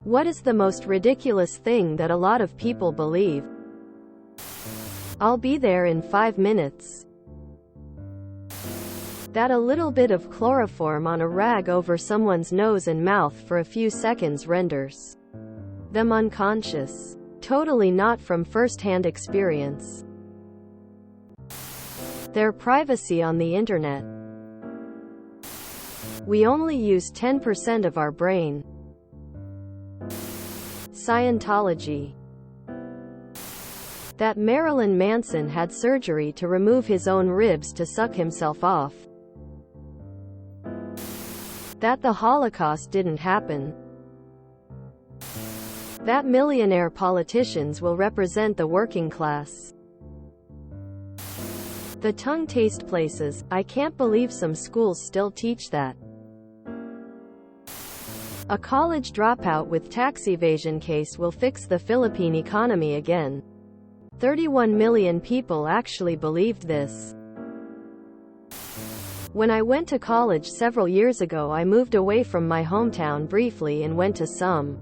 What is the most ridiculous thing that a lot of people believe? I'll be there in 5 minutes. That a little bit of chloroform on a rag over someone's nose and mouth for a few seconds renders them unconscious. Totally not from first-hand experience. Their privacy on the internet. We only use 10% of our brain. Scientology. That Marilyn Manson had surgery to remove his own ribs to suck himself off. That the Holocaust didn't happen. That millionaire politicians will represent the working class. The tongue taste places. I can't believe some schools still teach that. A college dropout with tax evasion case will fix the Philippine economy again. 31 million people actually believed this. When I went to college several years ago, I moved away from my hometown briefly and went to some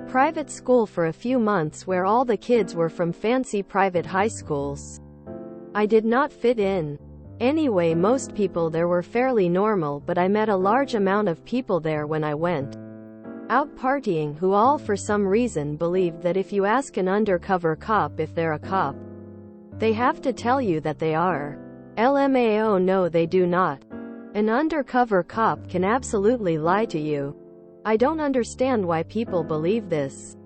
private school for a few months where all the kids were from fancy private high schools. I did not fit in. Anyway, most people there were fairly normal, but I met a large amount of people there when I went out partying who all for some reason believed that if you ask an undercover cop if they're a cop, they have to tell you that they are. LMAO, no, they do not. An undercover cop can absolutely lie to you. I don't understand why people believe this.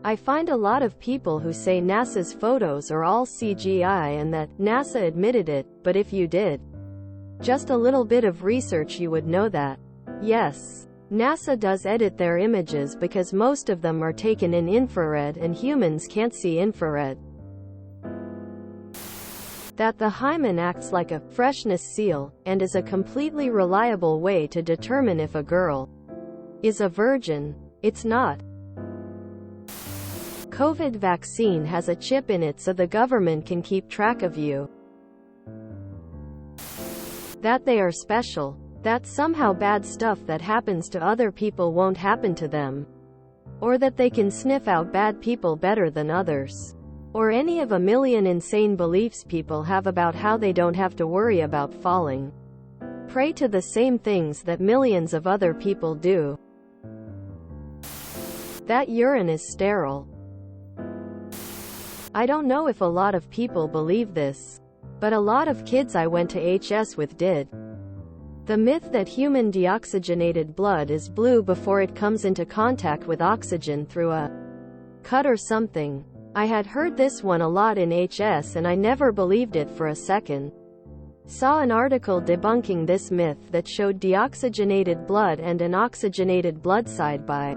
I find a lot of people who say NASA's photos are all CGI and that NASA admitted it, but if you did just a little bit of research you would know that. Yes, NASA does edit their images because most of them are taken in infrared and humans can't see infrared. That the hymen acts like a freshness seal, and is a completely reliable way to determine if a girl is a virgin. It's not. COVID vaccine has a chip in it so the government can keep track of you. That they are special. That somehow bad stuff that happens to other people won't happen to them. Or that they can sniff out bad people better than others. Or any of a million insane beliefs people have about how they don't have to worry about falling prey to the same things that millions of other people do. That urine is sterile. I don't know if a lot of people believe this, but a lot of kids I went to HS with did. The myth that human deoxygenated blood is blue before it comes into contact with oxygen through a cut or something. I had heard this one a lot in HS and I never believed it for a second. Saw an article debunking this myth that showed deoxygenated blood and an oxygenated blood side by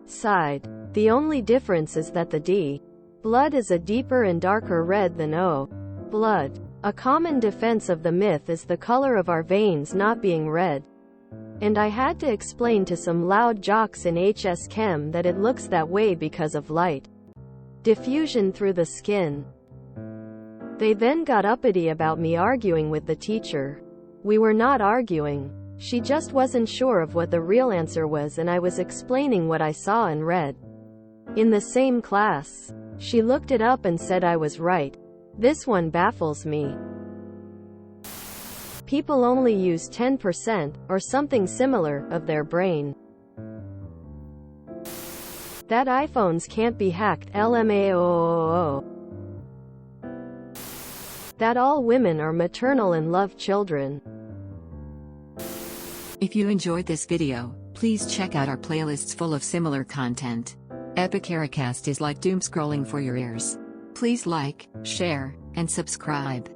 side. The only difference is that the D blood is a deeper and darker red than O blood. A common defense of the myth is the color of our veins not being red. And I had to explain to some loud jocks in HS Chem that it looks that way because of light diffusion through the skin. They then got uppity about me arguing with the teacher. We were not arguing. She just wasn't sure of what the real answer was and I was explaining what I saw and read in the same class. She looked it up and said I was right. This one baffles me. People only use 10%, or something similar, of their brain. That iPhones can't be hacked. LMAO. That all women are maternal and love children. If you enjoyed this video, please check out our playlists full of similar content. Epic Ericast is like doom scrolling for your ears. Please like, share, and subscribe.